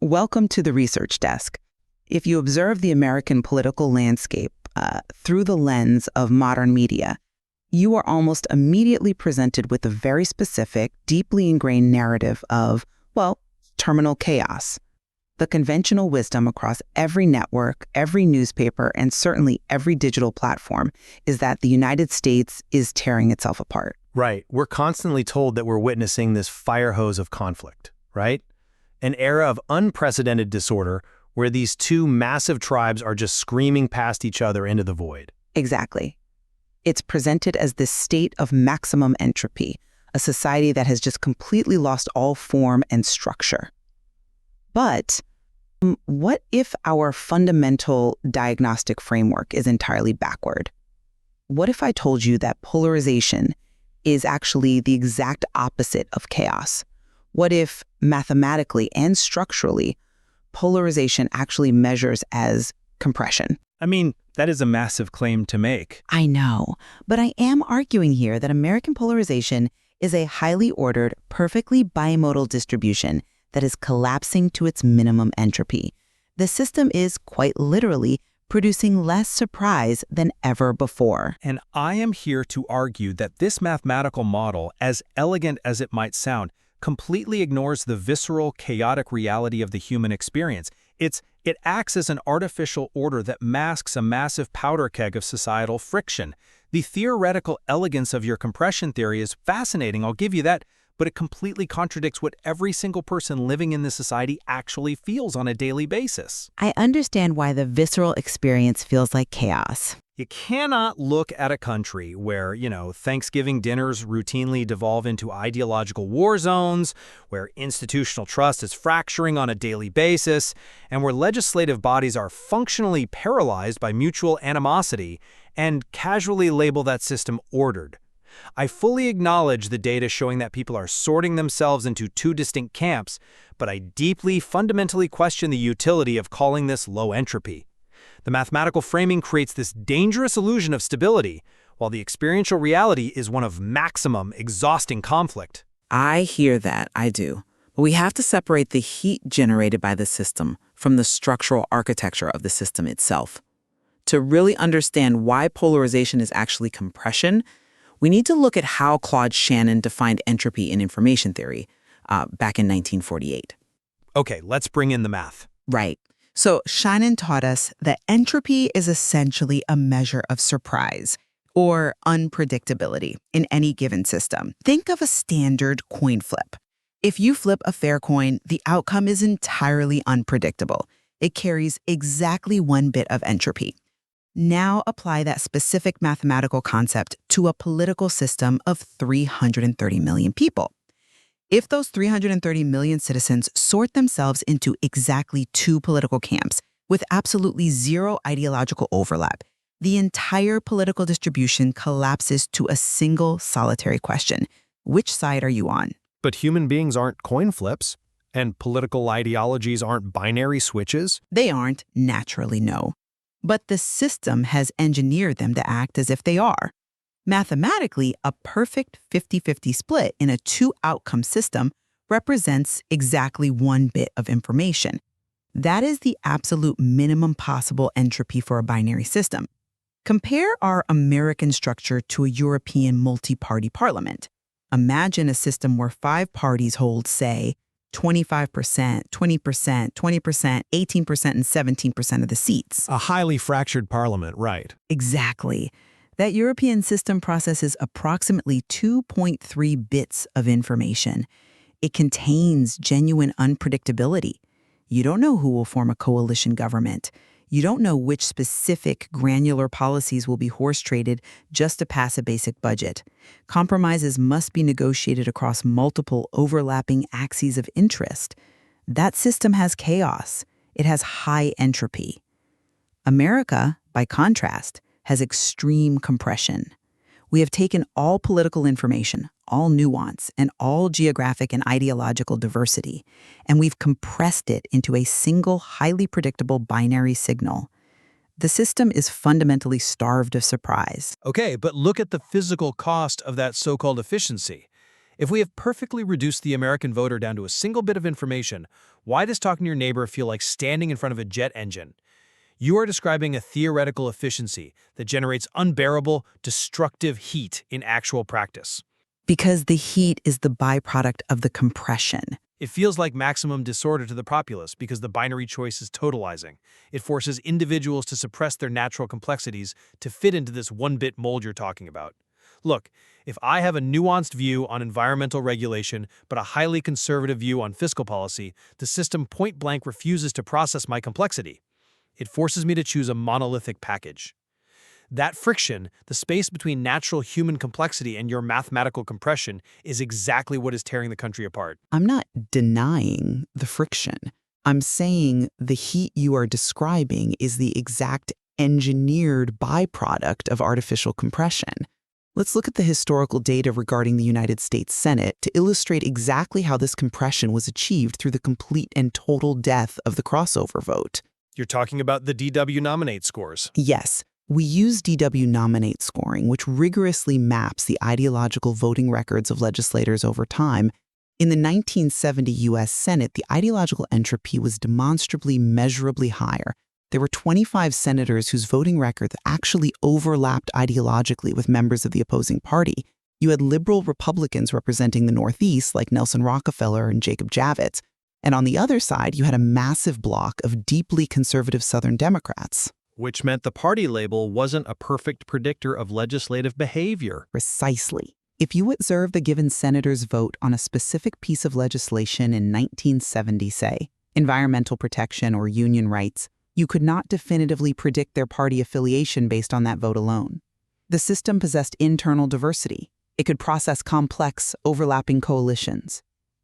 Welcome to the Research Desk. If you observe the American political landscape through the lens of modern media, you are almost immediately presented with a very specific, deeply ingrained narrative of, well, terminal chaos. The conventional wisdom across every network, every newspaper, and certainly every digital platform is that the United States is tearing itself apart. Right. We're constantly told that we're witnessing this fire hose of conflict, right? An era of unprecedented disorder where these two massive tribes are just screaming past each other into the void. Exactly. It's presented as this state of maximum entropy, a society that has just completely lost all form and structure. But what if our fundamental diagnostic framework is entirely backward? What if I told you that polarization is actually the exact opposite of chaos? What if mathematically and structurally, polarization actually measures as compression? I mean, that is a massive claim to make. I know, but I am arguing here that American polarization is a highly ordered, perfectly bimodal distribution that is collapsing to its minimum entropy. The system is, quite literally, producing less surprise than ever before. And I am here to argue that this mathematical model, as elegant as it might sound, completely ignores the visceral, chaotic reality of the human experience. It acts as an artificial order that masks a massive powder keg of societal friction. The theoretical elegance of your compression theory is fascinating, I'll give you that, but it completely contradicts what every single person living in this society actually feels on a daily basis. I understand why the visceral experience feels like chaos. You cannot look at a country where, Thanksgiving dinners routinely devolve into ideological war zones, where institutional trust is fracturing on a daily basis, and where legislative bodies are functionally paralyzed by mutual animosity, and casually label that system ordered. I fully acknowledge the data showing that people are sorting themselves into two distinct camps, but I deeply, fundamentally question the utility of calling this low entropy. The mathematical framing creates this dangerous illusion of stability, while the experiential reality is one of maximum, exhausting conflict. I hear that, I do. But we have to separate the heat generated by the system from the structural architecture of the system itself. To really understand why polarization is actually compression, we need to look at how Claude Shannon defined entropy in information theory back in 1948. Okay, let's bring in the math. Right. So Shannon taught us that entropy is essentially a measure of surprise or unpredictability in any given system. Think of a standard coin flip. If you flip a fair coin, the outcome is entirely unpredictable. It carries exactly one bit of entropy. Now apply that specific mathematical concept to a political system of 330 million people. If those 330 million citizens sort themselves into exactly two political camps with absolutely zero ideological overlap, the entire political distribution collapses to a single solitary question. Which side are you on? But human beings aren't coin flips, and political ideologies aren't binary switches. They aren't, naturally, no. But the system has engineered them to act as if they are. Mathematically, a perfect 50-50 split in a two-outcome system represents exactly one bit of information. That is the absolute minimum possible entropy for a binary system. Compare our American structure to a European multi-party parliament. Imagine a system where 5 parties hold, say, 25%, 20%, 20%, 18%, and 17% of the seats. A highly fractured parliament, right? Exactly. That European system processes approximately 2.3 bits of information. It contains genuine unpredictability. You don't know who will form a coalition government. You don't know which specific granular policies will be horse-traded just to pass a basic budget. Compromises must be negotiated across multiple overlapping axes of interest. That system has chaos. It has high entropy. America, by contrast, has extreme compression. We have taken all political information, all nuance, and all geographic and ideological diversity, and we've compressed it into a single, highly predictable binary signal. The system is fundamentally starved of surprise. Okay, but look at the physical cost of that so-called efficiency. If we have perfectly reduced the American voter down to a single bit of information, why does talking to your neighbor feel like standing in front of a jet engine? You are describing a theoretical efficiency that generates unbearable, destructive heat in actual practice. Because the heat is the byproduct of the compression. It feels like maximum disorder to the populace because the binary choice is totalizing. It forces individuals to suppress their natural complexities to fit into this one-bit mold you're talking about. Look, if I have a nuanced view on environmental regulation but a highly conservative view on fiscal policy, the system point-blank refuses to process my complexity. It forces me to choose a monolithic package. That friction, the space between natural human complexity and your mathematical compression, is exactly what is tearing the country apart. I'm not denying the friction. I'm saying the heat you are describing is the exact engineered byproduct of artificial compression. Let's look at the historical data regarding the United States Senate to illustrate exactly how this compression was achieved through the complete and total death of the crossover vote. You're talking about the DW nominate scores. Yes. We use DW nominate scoring, which rigorously maps the ideological voting records of legislators over time. In the 1970 U.S. Senate, the ideological entropy was demonstrably measurably higher. There were 25 senators whose voting records actually overlapped ideologically with members of the opposing party. You had liberal Republicans representing the Northeast, like Nelson Rockefeller and Jacob Javits. And on the other side, you had a massive block of deeply conservative Southern Democrats. Which meant the party label wasn't a perfect predictor of legislative behavior. Precisely. If you observe the given senator's vote on a specific piece of legislation in 1970, say, environmental protection or union rights, you could not definitively predict their party affiliation based on that vote alone. The system possessed internal diversity. It could process complex, overlapping coalitions.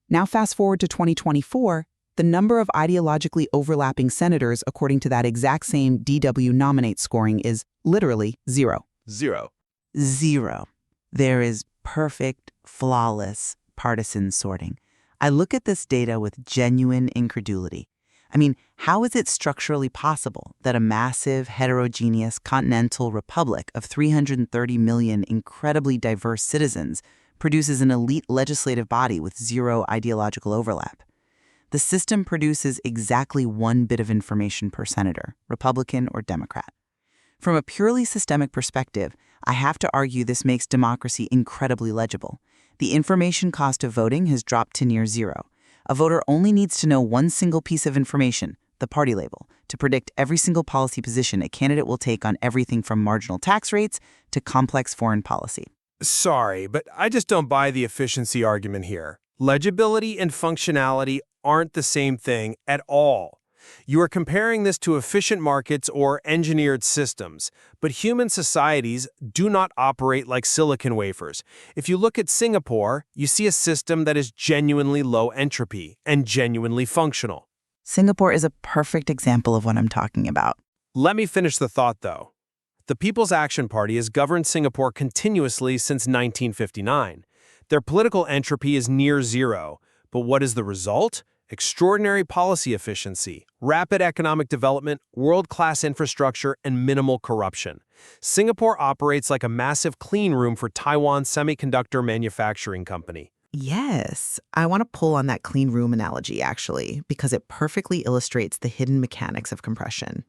Now fast forward to 2024, the number of ideologically overlapping senators according to that exact same DW nominate scoring is literally zero. Zero. Zero. There is perfect, flawless partisan sorting. I look at this data with genuine incredulity. I mean, how is it structurally possible that a massive, heterogeneous continental republic of 330 million incredibly diverse citizens produces an elite legislative body with zero ideological overlap? The system produces exactly one bit of information per senator, Republican or Democrat. From a purely systemic perspective, I have to argue this makes democracy incredibly legible. The information cost of voting has dropped to near zero. A voter only needs to know one single piece of information, the party label, to predict every single policy position a candidate will take on everything from marginal tax rates to complex foreign policy. Sorry, but I just don't buy the efficiency argument here. Legibility and functionality aren't the same thing at all. You are comparing this to efficient markets or engineered systems, but human societies do not operate like silicon wafers. If you look at Singapore, you see a system that is genuinely low entropy and genuinely functional. Singapore is a perfect example of what I'm talking about. Let me finish the thought, though. The People's Action Party has governed Singapore continuously since 1959. Their political entropy is near zero, but what is the result? Extraordinary policy efficiency, rapid economic development, world-class infrastructure, and minimal corruption. Singapore operates like a massive clean room for Taiwan's semiconductor manufacturing company. Yes, I want to pull on that clean room analogy, actually, because it perfectly illustrates the hidden mechanics of compression.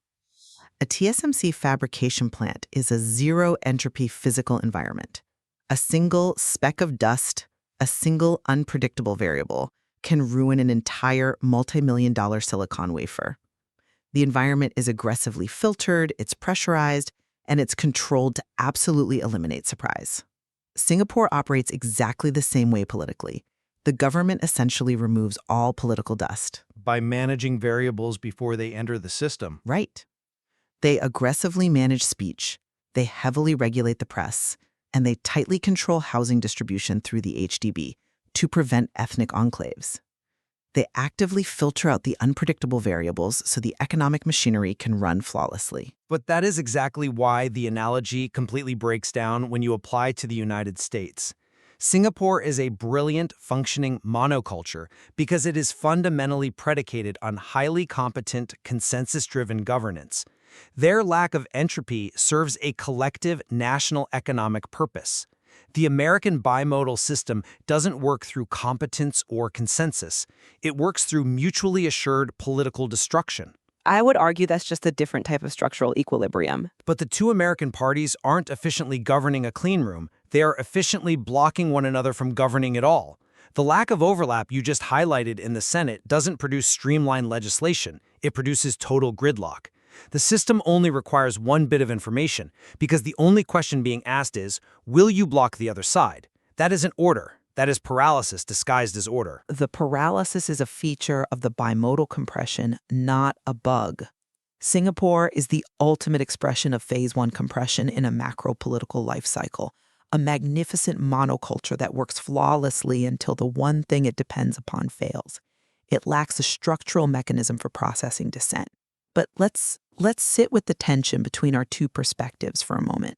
A TSMC fabrication plant is a zero-entropy physical environment. A single speck of dust, a single unpredictable variable, can ruin an entire multi-million-dollar silicon wafer. The environment is aggressively filtered, it's pressurized, and it's controlled to absolutely eliminate surprise. Singapore operates exactly the same way politically. The government essentially removes all political dust. By managing variables before they enter the system. Right. They aggressively manage speech, they heavily regulate the press, and they tightly control housing distribution through the HDB to prevent ethnic enclaves. They actively filter out the unpredictable variables so the economic machinery can run flawlessly. But that is exactly why the analogy completely breaks down when you apply to the United States. Singapore is a brilliant, functioning monoculture because it is fundamentally predicated on highly competent, consensus-driven governance. Their lack of entropy serves a collective national economic purpose. The American bimodal system doesn't work through competence or consensus. It works through mutually assured political destruction. I would argue that's just a different type of structural equilibrium. But the two American parties aren't efficiently governing a clean room. They are efficiently blocking one another from governing at all. The lack of overlap you just highlighted in the Senate doesn't produce streamlined legislation. It produces total gridlock. The system only requires one bit of information, because the only question being asked is, will you block the other side? That isn't order. That is paralysis disguised as order. The paralysis is a feature of the bimodal compression, not a bug. Singapore is the ultimate expression of phase one compression in a macro-political life cycle, a magnificent monoculture that works flawlessly until the one thing it depends upon fails. It lacks a structural mechanism for processing dissent. But let's sit with the tension between our two perspectives for a moment.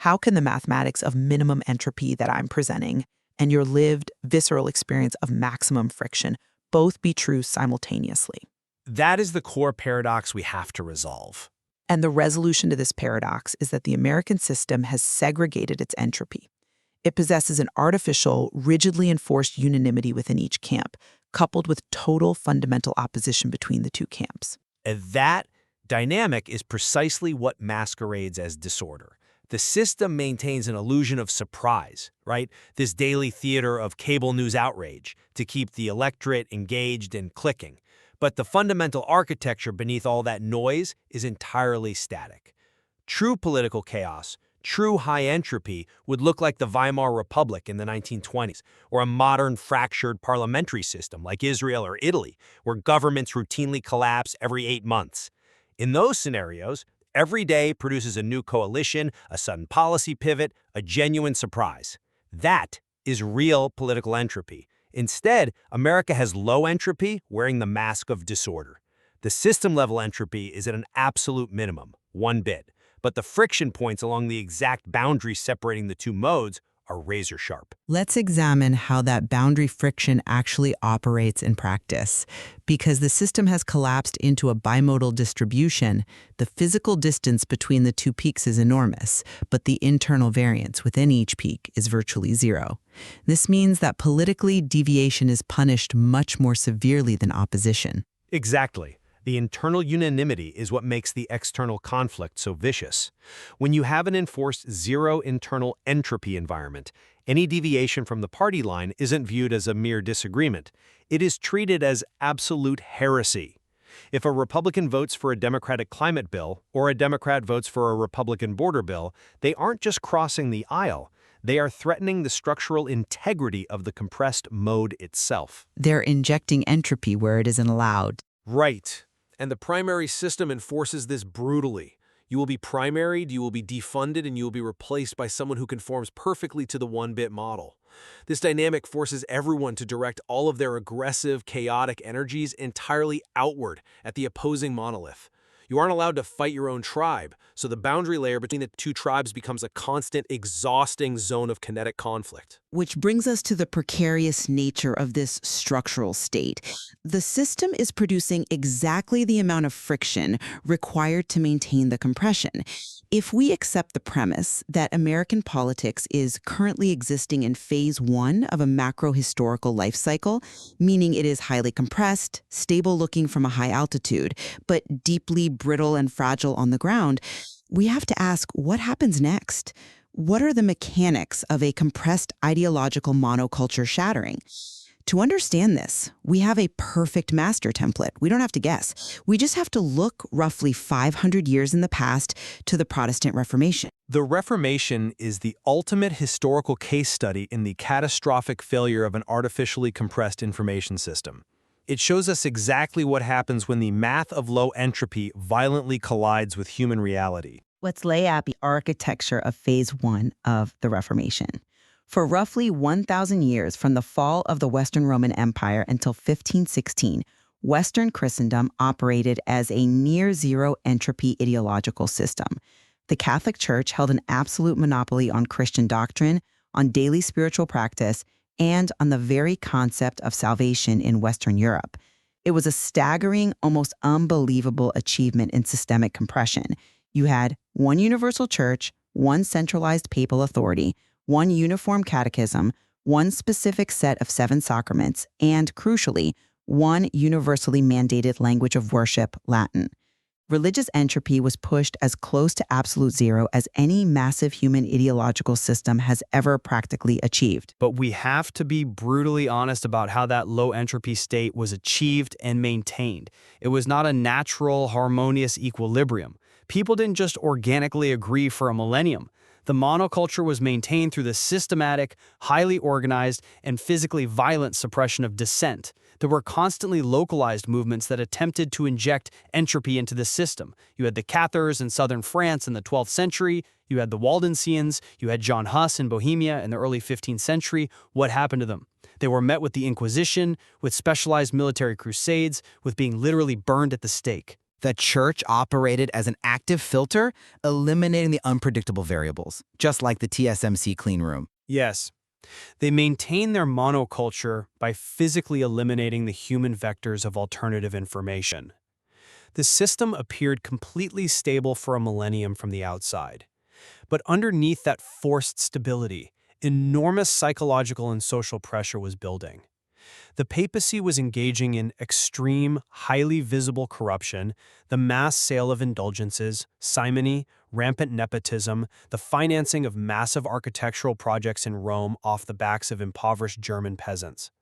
How can the mathematics of minimum entropy that I'm presenting and your lived, visceral experience of maximum friction both be true simultaneously? That is the core paradox we have to resolve. And the resolution to this paradox is that the American system has segregated its entropy. It possesses an artificial, rigidly enforced unanimity within each camp, coupled with total fundamental opposition between the two camps. And that dynamic is precisely what masquerades as disorder. The system maintains an illusion of surprise, right? This daily theater of cable news outrage to keep the electorate engaged and clicking. But the fundamental architecture beneath all that noise is entirely static. True political chaos, true high entropy would look like the Weimar Republic in the 1920s, or a modern fractured parliamentary system like Israel or Italy, where governments routinely collapse every 8 months. In those scenarios, every day produces a new coalition, a sudden policy pivot, a genuine surprise. That is real political entropy. Instead, America has low entropy wearing the mask of disorder. The system-level entropy is at an absolute minimum, 1 bit, but the friction points along the exact boundaries separating the two modes are razor sharp. Let's examine how that boundary friction actually operates in practice. Because the system has collapsed into a bimodal distribution, the physical distance between the two peaks is enormous, but the internal variance within each peak is virtually zero. This means that politically, deviation is punished much more severely than opposition. Exactly. The internal unanimity is what makes the external conflict so vicious. When you have an enforced zero internal entropy environment, any deviation from the party line isn't viewed as a mere disagreement. It is treated as absolute heresy. If a Republican votes for a Democratic climate bill or a Democrat votes for a Republican border bill, they aren't just crossing the aisle. They are threatening the structural integrity of the compressed mode itself. They're injecting entropy where it isn't allowed. Right. And the primary system enforces this brutally. You will be primaried, you will be defunded, and you will be replaced by someone who conforms perfectly to the one-bit model. This dynamic forces everyone to direct all of their aggressive, chaotic energies entirely outward at the opposing monolith. You aren't allowed to fight your own tribe, so the boundary layer between the two tribes becomes a constant, exhausting zone of kinetic conflict. Which brings us to the precarious nature of this structural state. The system is producing exactly the amount of friction required to maintain the compression. If we accept the premise that American politics is currently existing in phase one of a macro-historical life cycle, meaning it is highly compressed, stable looking from a high altitude, but deeply brittle and fragile on the ground, we have to ask, what happens next? What are the mechanics of a compressed ideological monoculture shattering? To understand this, we have a perfect master template. We don't have to guess. We just have to look roughly 500 years in the past to the Protestant Reformation. The Reformation is the ultimate historical case study in the catastrophic failure of an artificially compressed information system. It shows us exactly what happens when the math of low entropy violently collides with human reality. Let's lay out the architecture of phase one of the Reformation. For roughly 1,000 years, from the fall of the Western Roman Empire until 1516, Western Christendom operated as a near-zero entropy ideological system. The Catholic Church held an absolute monopoly on Christian doctrine, on daily spiritual practice, and on the very concept of salvation in Western Europe. It was a staggering, almost unbelievable achievement in systemic compression. You had one universal church, one centralized papal authority, one uniform catechism, one specific set of 7 sacraments, and, crucially, one universally mandated language of worship, Latin. Religious entropy was pushed as close to absolute zero as any massive human ideological system has ever practically achieved. But we have to be brutally honest about how that low entropy state was achieved and maintained. It was not a natural, harmonious equilibrium. People didn't just organically agree for a millennium. The monoculture was maintained through the systematic, highly organized, and physically violent suppression of dissent. There were constantly localized movements that attempted to inject entropy into the system. You had the Cathars in southern France in the 12th century, you had the Waldensians, you had John Huss in Bohemia in the early 15th century. What happened to them? They were met with the Inquisition, with specialized military crusades, with being literally burned at the stake. The church operated as an active filter, eliminating the unpredictable variables, just like the TSMC clean room. Yes. They maintained their monoculture by physically eliminating the human vectors of alternative information. The system appeared completely stable for a millennium from the outside. But underneath that forced stability, enormous psychological and social pressure was building. The papacy was engaging in extreme, highly visible corruption, the mass sale of indulgences, simony, rampant nepotism, the financing of massive architectural projects in Rome off the backs of impoverished German peasants.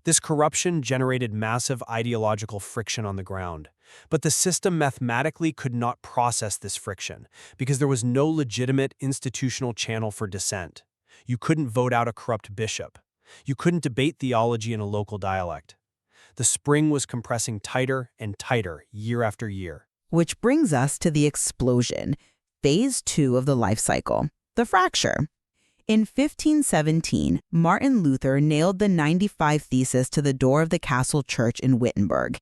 This corruption generated massive ideological friction on the ground. But the system mathematically could not process this friction because there was no legitimate institutional channel for dissent. You couldn't vote out a corrupt bishop. You couldn't debate theology in a local dialect. The spring was compressing tighter and tighter year after year. Which brings us to the explosion, phase 2 of the life cycle, the fracture. In 1517, Martin Luther nailed the 95 Thesis to the door of the castle church in Wittenberg.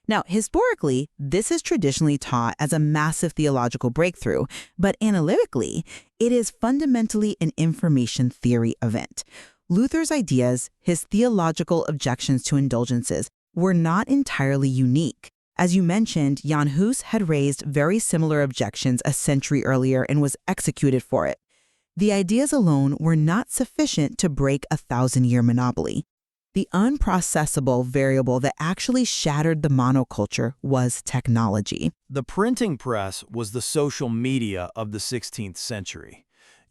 Now, historically, this is traditionally taught as a massive theological breakthrough, but analytically, it is fundamentally an information theory event. Luther's ideas, his theological objections to indulgences, were not entirely unique. As you mentioned, Jan Hus had raised very similar objections a century earlier and was executed for it. The ideas alone were not sufficient to break a 1,000-year monopoly. The unprocessable variable that actually shattered the monoculture was technology. The printing press was the social media of the 16th century.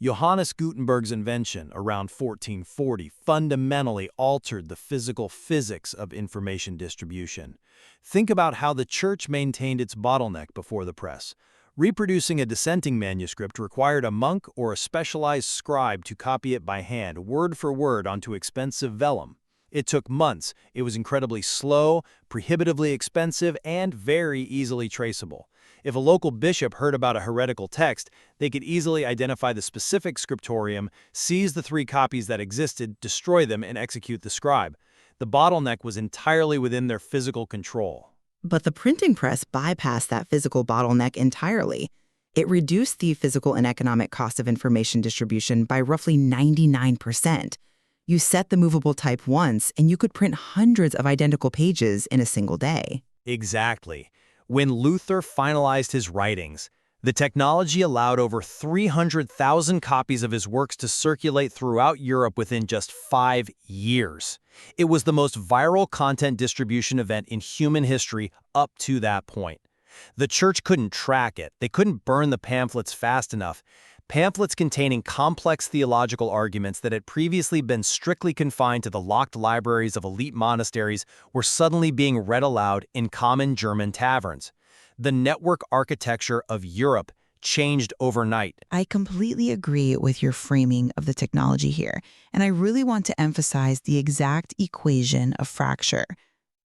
Johannes Gutenberg's invention around 1440 fundamentally altered the physical physics of information distribution. Think about how the church maintained its bottleneck before the press. Reproducing a dissenting manuscript required a monk or a specialized scribe to copy it by hand, word for word, onto expensive vellum. It took months. It was incredibly slow, prohibitively expensive, and very easily traceable. If a local bishop heard about a heretical text, they could easily identify the specific scriptorium, seize the 3 copies that existed, destroy them, and execute the scribe. The bottleneck was entirely within their physical control. But the printing press bypassed that physical bottleneck entirely. It reduced the physical and economic cost of information distribution by roughly 99%. You set the movable type once, and you could print hundreds of identical pages in a single day. Exactly. When Luther finalized his writings, the technology allowed over 300,000 copies of his works to circulate throughout Europe within just 5 years. It was the most viral content distribution event in human history up to that point. The church couldn't track it. They couldn't burn the pamphlets fast enough. Pamphlets containing complex theological arguments that had previously been strictly confined to the locked libraries of elite monasteries were suddenly being read aloud in common German taverns. The network architecture of Europe changed overnight. I completely agree with your framing of the technology here, and I really want to emphasize the exact equation of fracture.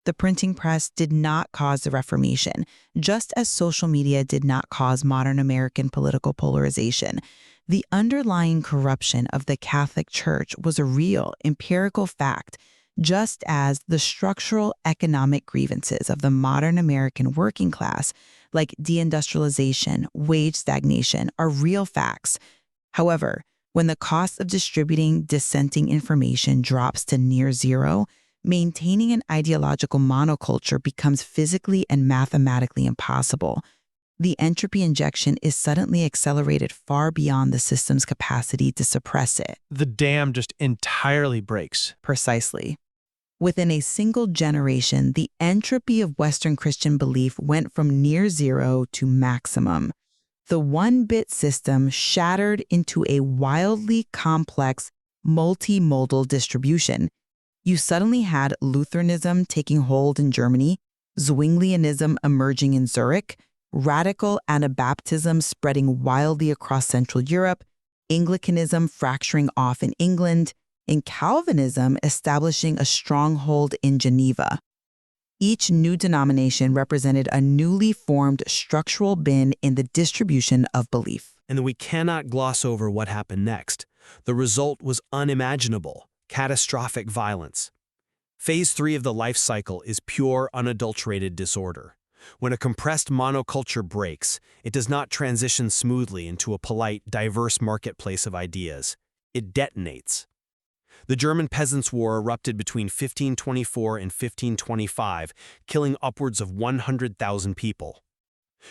The printing press did not cause the Reformation, just as social media did not cause modern American political polarization. The underlying corruption of the Catholic Church was a real, empirical fact, just as the structural economic grievances of the modern American working class, like deindustrialization, wage stagnation, are real facts. However, when the cost of distributing dissenting information drops to near zero, maintaining an ideological monoculture becomes physically and mathematically impossible. the entropy injection is suddenly accelerated far beyond the system's capacity to suppress it. The dam just entirely breaks. Precisely. Within a single generation, the entropy of Western Christian belief went from near zero to maximum. The one-bit system shattered into a wildly complex, multimodal distribution. You suddenly had Lutheranism taking hold in Germany, Zwinglianism emerging in Zurich, radical Anabaptism spreading wildly across Central Europe, Anglicanism fracturing off in England, and Calvinism establishing a stronghold in Geneva. Each new denomination represented a newly formed structural bin in the distribution of belief. And then we cannot gloss over what happened next. The result was unimaginable, catastrophic violence. Phase 3 of the life cycle is pure, unadulterated disorder. When a compressed monoculture breaks, it does not transition smoothly into a polite, diverse marketplace of ideas. It detonates. The German Peasants' War erupted between 1524 and 1525, killing upwards of 100,000 people.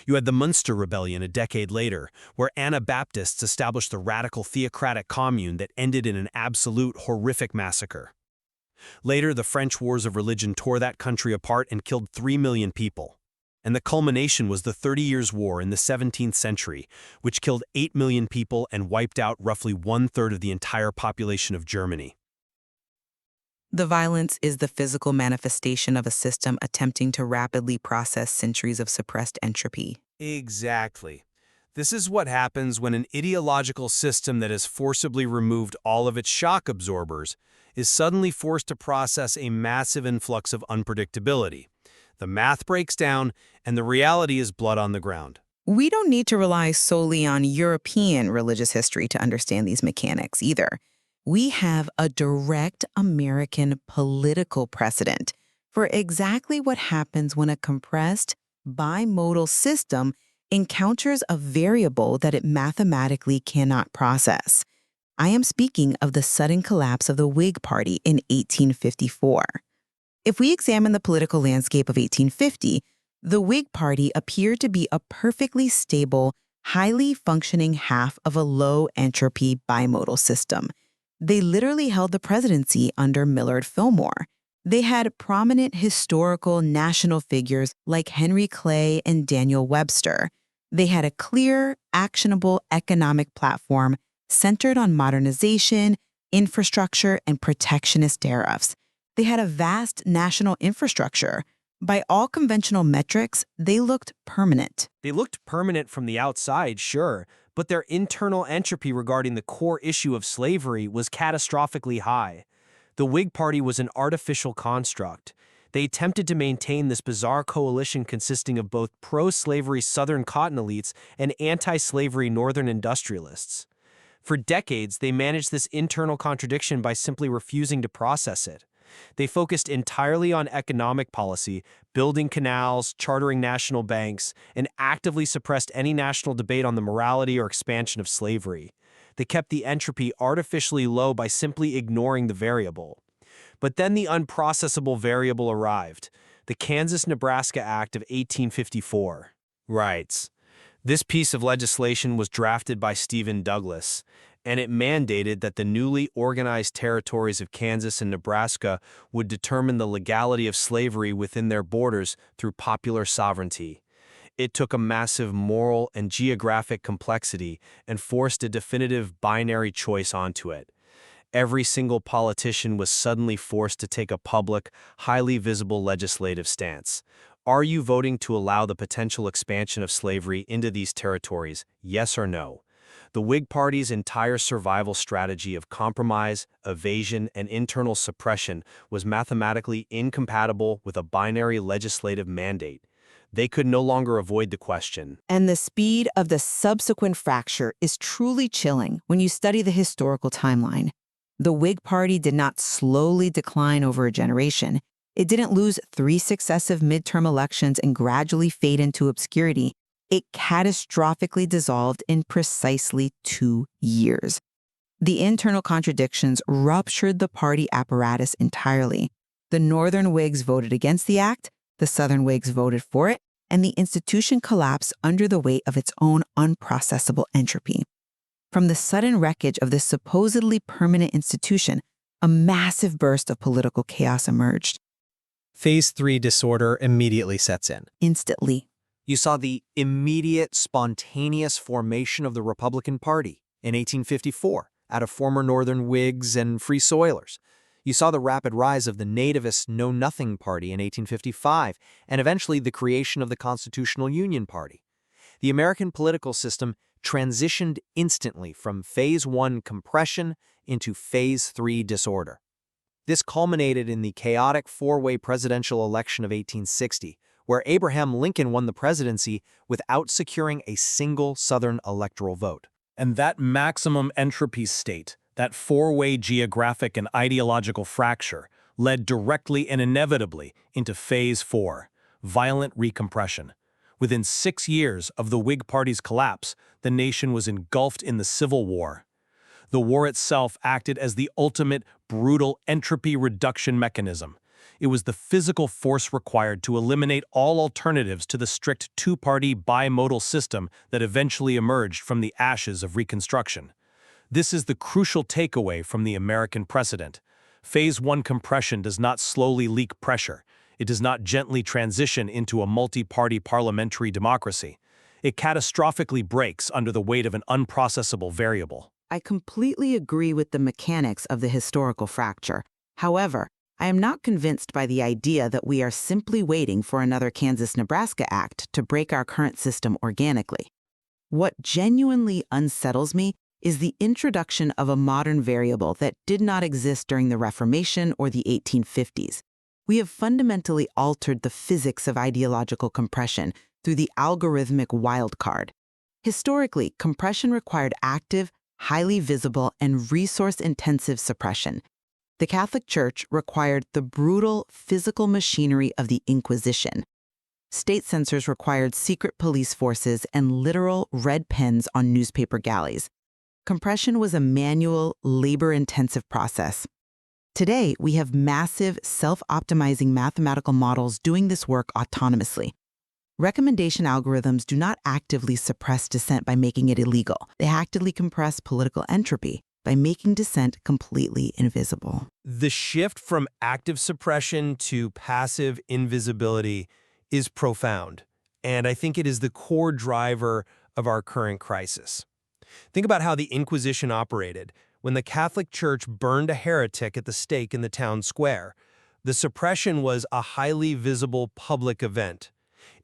You had the Munster Rebellion a decade later, where Anabaptists established the radical theocratic commune that ended in an absolute horrific massacre. Later, the French Wars of Religion tore that country apart and killed 3 million people. And the culmination was the 30 Years' War in the 17th century, which killed 8 million people and wiped out roughly 1/3 of the entire population of Germany. The violence is the physical manifestation of a system attempting to rapidly process centuries of suppressed entropy. Exactly. This is what happens when an ideological system that has forcibly removed all of its shock absorbers is suddenly forced to process a massive influx of unpredictability. The math breaks down, and the reality is blood on the ground. We don't need to rely solely on European religious history to understand these mechanics either. We have a direct American political precedent for exactly what happens when a compressed, bimodal system encounters a variable that it mathematically cannot process. I am speaking of the sudden collapse of the Whig Party in 1854. If we examine the political landscape of 1850, the Whig Party appeared to be a perfectly stable, highly functioning half of a low-entropy bimodal system. They literally held the presidency under Millard Fillmore. They had prominent historical national figures like Henry Clay and Daniel Webster. They had a clear, actionable economic platform centered on modernization, infrastructure, and protectionist tariffs. They had a vast national infrastructure. By all conventional metrics, they looked permanent. They looked permanent from the outside, sure, but their internal entropy regarding the core issue of slavery was catastrophically high. The Whig Party was an artificial construct. They attempted to maintain this bizarre coalition consisting of both pro-slavery Southern cotton elites and anti-slavery Northern industrialists. For decades, they managed this internal contradiction by simply refusing to process it. They focused entirely on economic policy, building canals, chartering national banks, and actively suppressed any national debate on the morality or expansion of slavery. They kept the entropy artificially low by simply ignoring the variable. But then the unprocessable variable arrived, the Kansas-Nebraska Act of 1854. Right. This piece of legislation was drafted by Stephen Douglas, and it mandated that the newly organized territories of Kansas and Nebraska would determine the legality of slavery within their borders through popular sovereignty. It took a massive moral and geographic complexity and forced a definitive binary choice onto it. Every single politician was suddenly forced to take a public, highly visible legislative stance. Are you voting to allow the potential expansion of slavery into these territories, yes or no? The Whig Party's entire survival strategy of compromise, evasion, and internal suppression was mathematically incompatible with a binary legislative mandate. They could no longer avoid the question. And the speed of the subsequent fracture is truly chilling when you study the historical timeline. The Whig Party did not slowly decline over a generation. It didn't lose 3 successive midterm elections and gradually fade into obscurity. It catastrophically dissolved in precisely 2 years. The internal contradictions ruptured the party apparatus entirely. The Northern Whigs voted against the act, the Southern Whigs voted for it, and the institution collapsed under the weight of its own unprocessable entropy. From the sudden wreckage of this supposedly permanent institution, a massive burst of political chaos emerged. Phase 3 disorder immediately sets in. Instantly. You saw the immediate, spontaneous formation of the Republican Party in 1854 out of former Northern Whigs and Free Soilers. You saw the rapid rise of the nativist Know-Nothing Party in 1855, and eventually the creation of the Constitutional Union Party. The American political system transitioned instantly from Phase 1 compression into Phase 3 disorder. This culminated in the chaotic four-way presidential election of 1860, where Abraham Lincoln won the presidency without securing a single Southern electoral vote. And that maximum entropy state, that four-way geographic and ideological fracture, led directly and inevitably into Phase 4, violent recompression. Within 6 years of the Whig Party's collapse, the nation was engulfed in the Civil War. The war itself acted as the ultimate, brutal entropy reduction mechanism. It was the physical force required to eliminate all alternatives to the strict two-party bimodal system that eventually emerged from the ashes of Reconstruction. This is the crucial takeaway from the American precedent. Phase 1 compression does not slowly leak pressure. It does not gently transition into a multi-party parliamentary democracy. It catastrophically breaks under the weight of an unprocessable variable. I completely agree with the mechanics of the historical fracture. However, I am not convinced by the idea that we are simply waiting for another Kansas-Nebraska Act to break our current system organically. What genuinely unsettles me is the introduction of a modern variable that did not exist during the Reformation or the 1850s. We have fundamentally altered the physics of ideological compression through the algorithmic wildcard. Historically, compression required active, highly visible, and resource-intensive suppression. The Catholic Church required the brutal physical machinery of the Inquisition. State censors required secret police forces and literal red pens on newspaper galleys. Compression was a manual, labor-intensive process. Today, we have massive, self-optimizing mathematical models doing this work autonomously. Recommendation algorithms do not actively suppress dissent by making it illegal. They actively compress political entropy by making dissent completely invisible. The shift from active suppression to passive invisibility is profound, and I think it is the core driver of our current crisis. Think about how the Inquisition operated. When the Catholic Church burned a heretic at the stake in the town square, the suppression was a highly visible public event.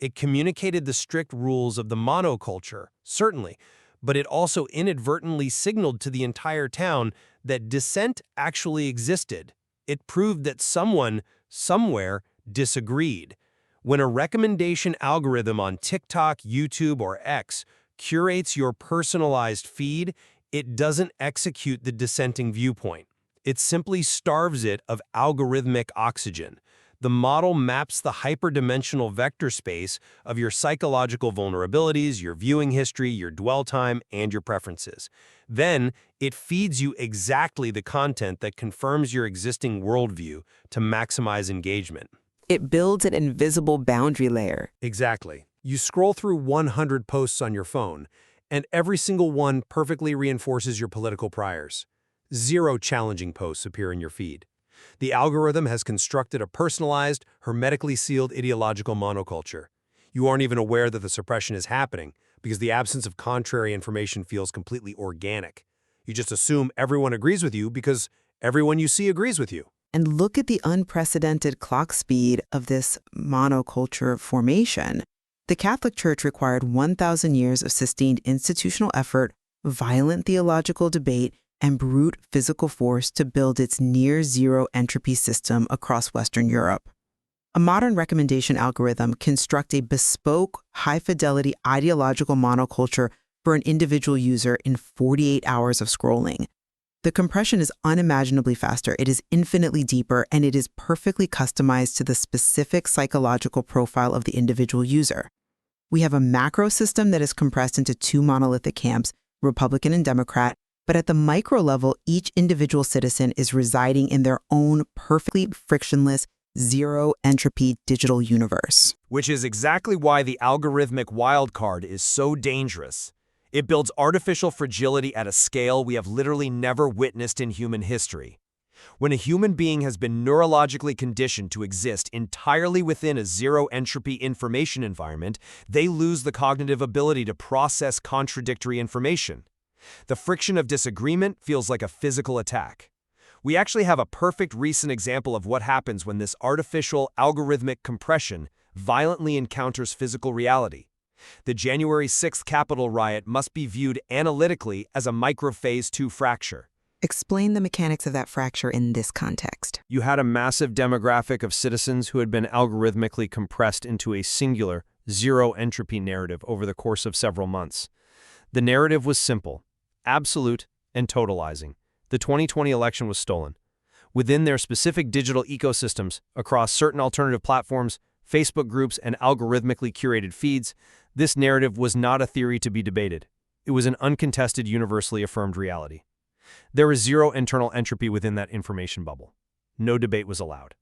It communicated the strict rules of the monoculture, certainly, but it also inadvertently signaled to the entire town that dissent actually existed. It proved that someone, somewhere, disagreed. When a recommendation algorithm on TikTok, YouTube, or X curates your personalized feed, it doesn't execute the dissenting viewpoint. It simply starves it of algorithmic oxygen. The model maps the hyperdimensional vector space of your psychological vulnerabilities, your viewing history, your dwell time, and your preferences. Then, it feeds you exactly the content that confirms your existing worldview to maximize engagement. It builds an invisible boundary layer. Exactly. You scroll through 100 posts on your phone, and every single one perfectly reinforces your political priors. 0 challenging posts appear in your feed. The algorithm has constructed a personalized, hermetically sealed ideological monoculture. You aren't even aware that the suppression is happening because the absence of contrary information feels completely organic. You just assume everyone agrees with you because everyone you see agrees with you. And look at the unprecedented clock speed of this monoculture formation. The Catholic Church required 1,000 years of sustained institutional effort, violent theological debate, and brute physical force to build its near-zero entropy system across Western Europe. A modern recommendation algorithm constructs a bespoke, high-fidelity ideological monoculture for an individual user in 48 hours of scrolling. The compression is unimaginably faster, it is infinitely deeper, and it is perfectly customized to the specific psychological profile of the individual user. We have a macro system that is compressed into 2 monolithic camps, Republican and Democrat, but at the micro level, each individual citizen is residing in their own perfectly frictionless, zero entropy digital universe. Which is exactly why the algorithmic wildcard is so dangerous. It builds artificial fragility at a scale we have literally never witnessed in human history. When a human being has been neurologically conditioned to exist entirely within a zero-entropy information environment, they lose the cognitive ability to process contradictory information. The friction of disagreement feels like a physical attack. We actually have a perfect recent example of what happens when this artificial algorithmic compression violently encounters physical reality. The January 6th Capitol riot must be viewed analytically as a microphase 2 fracture. Explain the mechanics of that fracture in this context. You had a massive demographic of citizens who had been algorithmically compressed into a singular, zero-entropy narrative over the course of several months. The narrative was simple, absolute, and totalizing. The 2020 election was stolen. Within their specific digital ecosystems, across certain alternative platforms, Facebook groups, and algorithmically curated feeds, this narrative was not a theory to be debated. It was an uncontested, universally affirmed reality. There was zero internal entropy within that information bubble. No debate was allowed.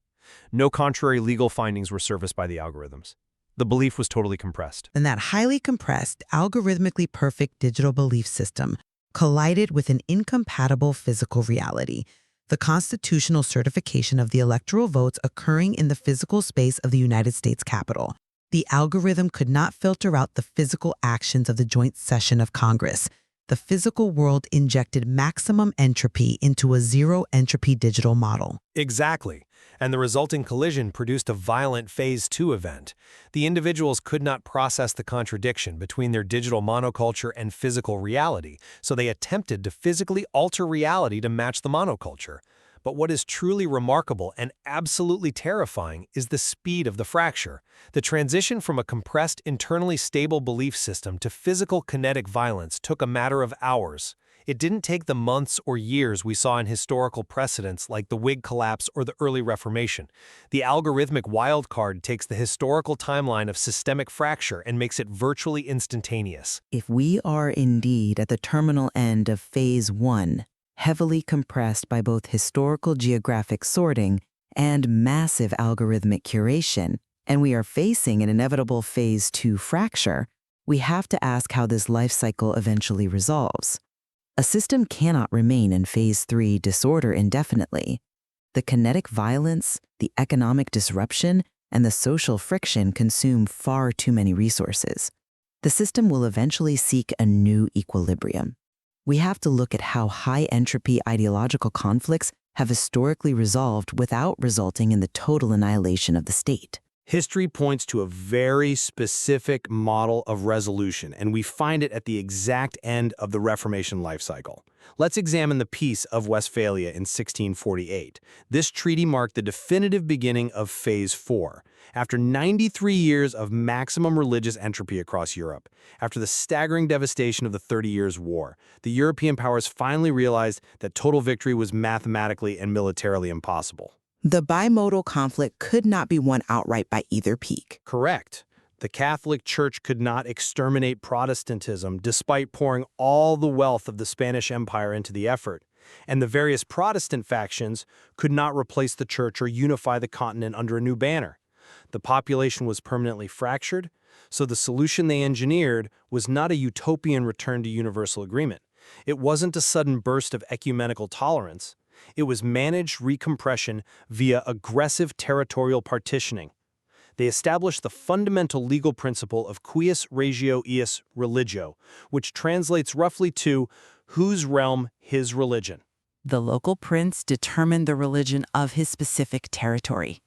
No contrary legal findings were surfaced by the algorithms. The belief was totally compressed. Then that highly compressed, algorithmically perfect digital belief system collided with an incompatible physical reality, the constitutional certification of the electoral votes occurring in the physical space of the United States Capitol. The algorithm could not filter out the physical actions of the joint session of Congress. The physical world injected maximum entropy into a zero-entropy digital model. Exactly. And the resulting collision produced a violent Phase 2 event. The individuals could not process the contradiction between their digital monoculture and physical reality, so they attempted to physically alter reality to match the monoculture. But what is truly remarkable and absolutely terrifying is the speed of the fracture. The transition from a compressed, internally stable belief system to physical kinetic violence took a matter of hours. It didn't take the months or years we saw in historical precedents like the Whig collapse or the early Reformation. The algorithmic wildcard takes the historical timeline of systemic fracture and makes it virtually instantaneous. If we are indeed at the terminal end of Phase 1, heavily compressed by both historical geographic sorting and massive algorithmic curation, and we are facing an inevitable Phase 2 fracture, we have to ask how this life cycle eventually resolves. A system cannot remain in Phase 3 disorder indefinitely. The kinetic violence, the economic disruption, and the social friction consume far too many resources. The system will eventually seek a new equilibrium. We have to look at how high-entropy ideological conflicts have historically resolved without resulting in the total annihilation of the state. History points to a very specific model of resolution, and we find it at the exact end of the Reformation life cycle. Let's examine the Peace of Westphalia in 1648. This treaty marked the definitive beginning of Phase 4. After 93 years of maximum religious entropy across Europe, after the staggering devastation of the 30 Years' War, the European powers finally realized that total victory was mathematically and militarily impossible. The bimodal conflict could not be won outright by either peak. Correct. The Catholic Church could not exterminate Protestantism despite pouring all the wealth of the Spanish Empire into the effort, and the various Protestant factions could not replace the Church or unify the continent under a new banner. The population was permanently fractured, so the solution they engineered was not a utopian return to universal agreement. It wasn't a sudden burst of ecumenical tolerance. It was managed recompression via aggressive territorial partitioning. They established the fundamental legal principle of cuius regio ius religio, which translates roughly to whose realm, his religion. The local prince determined the religion of his specific territory.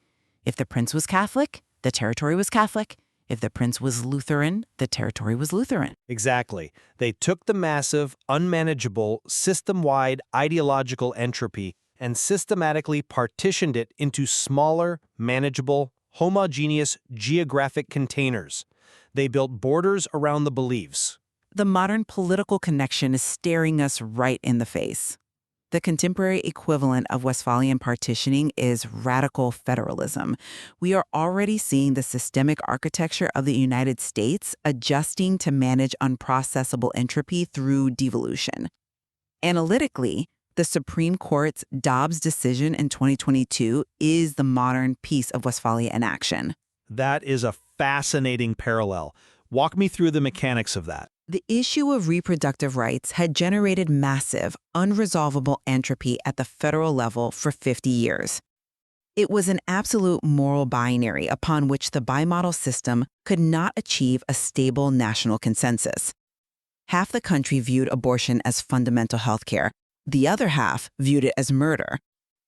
If the prince was Catholic, the territory was Catholic. If the prince was Lutheran, the territory was Lutheran. Exactly. They took the massive, unmanageable, system-wide ideological entropy and systematically partitioned it into smaller, manageable, homogeneous geographic containers. They built borders around the beliefs. The modern political connection is staring us right in the face. The contemporary equivalent of Westphalian partitioning is radical federalism. We are already seeing the systemic architecture of the United States adjusting to manage unprocessable entropy through devolution. Analytically, The Supreme Court's Dobbs decision in 2022 is the modern piece of Westphalia in action. That is a fascinating parallel. Walk me through the mechanics of that. The issue of reproductive rights had generated massive, unresolvable entropy at the federal level for 50 years. It was an absolute moral binary upon which the bimodal system could not achieve a stable national consensus. Half the country viewed abortion as fundamental health care. The other half viewed it as murder.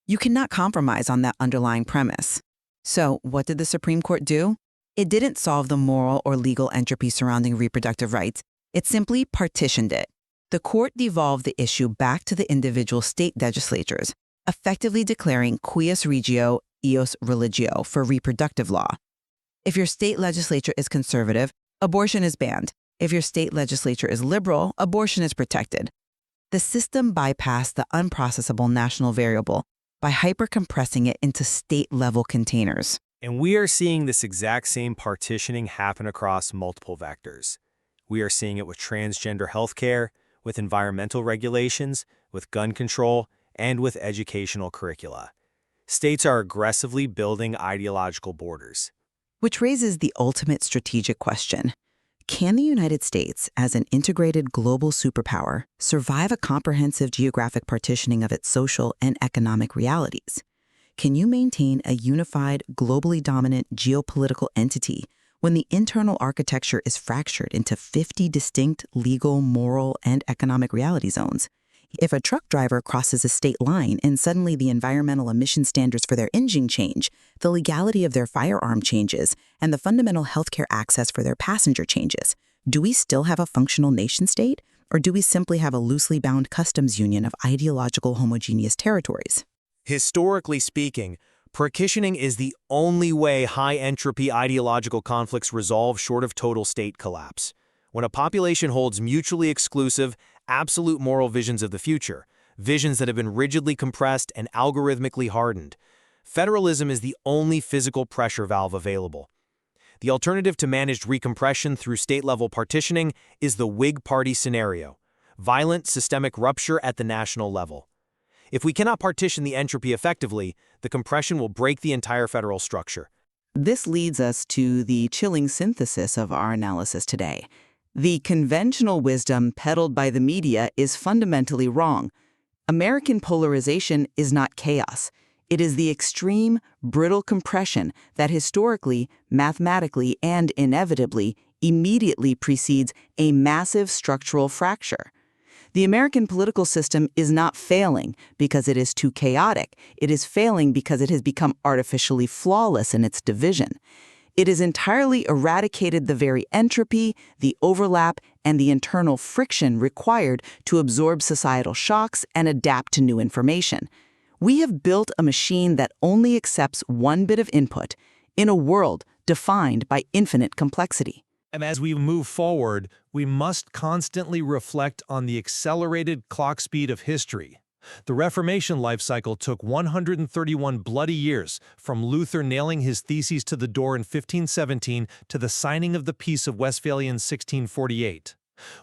You cannot compromise on that underlying premise. So what did the Supreme Court do? It didn't solve the moral or legal entropy surrounding reproductive rights. It simply partitioned it. The court devolved the issue back to the individual state legislatures, effectively declaring cuius regio, ius religio for reproductive law. If your state legislature is conservative, abortion is banned. If your state legislature is liberal, abortion is protected. The system bypassed the unprocessable national variable by hyper-compressing it into state-level containers. And we are seeing this exact same partitioning happen across multiple vectors. We are seeing it with transgender healthcare, with environmental regulations, with gun control, and with educational curricula. States are aggressively building ideological borders. Which raises the ultimate strategic question. Can the United States, as an integrated global superpower, survive a comprehensive geographic partitioning of its social and economic realities? Can you maintain a unified, globally dominant geopolitical entity when the internal architecture is fractured into 50 distinct legal, moral, and economic reality zones? If a truck driver crosses a state line and suddenly the environmental emission standards for their engine change, the legality of their firearm changes, and the fundamental healthcare access for their passenger changes, do we still have a functional nation-state, or do we simply have a loosely bound customs union of ideological homogeneous territories? Historically speaking, partitioning is the only way high-entropy ideological conflicts resolve short of total state collapse. When a population holds mutually exclusive, absolute moral visions of the future, visions that have been rigidly compressed and algorithmically hardened, federalism is the only physical pressure valve available. The alternative to managed recompression through state-level partitioning is the Whig Party scenario: violent systemic rupture at the national level. If we cannot partition the entropy effectively, the compression will break the entire federal structure. This leads us to the chilling synthesis of our analysis today. The conventional wisdom peddled by the media is fundamentally wrong. American polarization is not chaos. It is the extreme, brittle compression that historically, mathematically, and inevitably immediately precedes a massive structural fracture. The American political system is not failing because it is too chaotic. It is failing because it has become artificially flawless in its division. It has entirely eradicated the very entropy, the overlap, and the internal friction required to absorb societal shocks and adapt to new information. We have built a machine that only accepts one bit of input in a world defined by infinite complexity. And as we move forward, we must constantly reflect on the accelerated clock speed of history. The Reformation life cycle took 131 bloody years, from Luther nailing his theses to the door in 1517 to the signing of the Peace of Westphalia in 1648.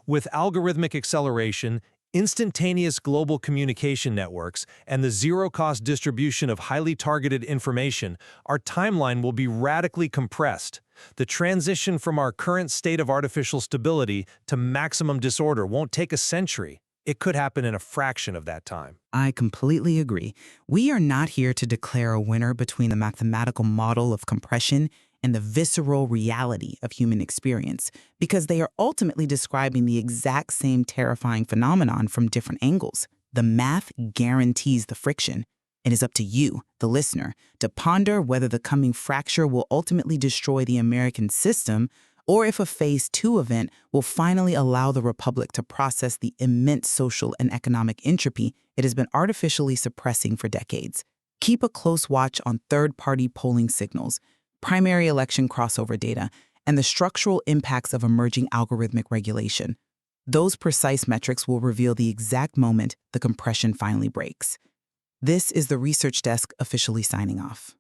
With algorithmic acceleration, instantaneous global communication networks, and the zero-cost distribution of highly targeted information, our timeline will be radically compressed. The transition from our current state of artificial stability to maximum disorder won't take a century. It could happen in a fraction of that time. I completely agree. We are not here to declare a winner between the mathematical model of compression and the visceral reality of human experience, because they are ultimately describing the exact same terrifying phenomenon from different angles. The math guarantees the friction. It is up to you, the listener, to ponder whether the coming fracture will ultimately destroy the American system, or if a Phase 2 event will finally allow the Republic to process the immense social and economic entropy it has been artificially suppressing for decades. Keep a close watch on third-party polling signals, primary election crossover data, and the structural impacts of emerging algorithmic regulation. Those precise metrics will reveal the exact moment the compression finally breaks. This is the Research Desk officially signing off.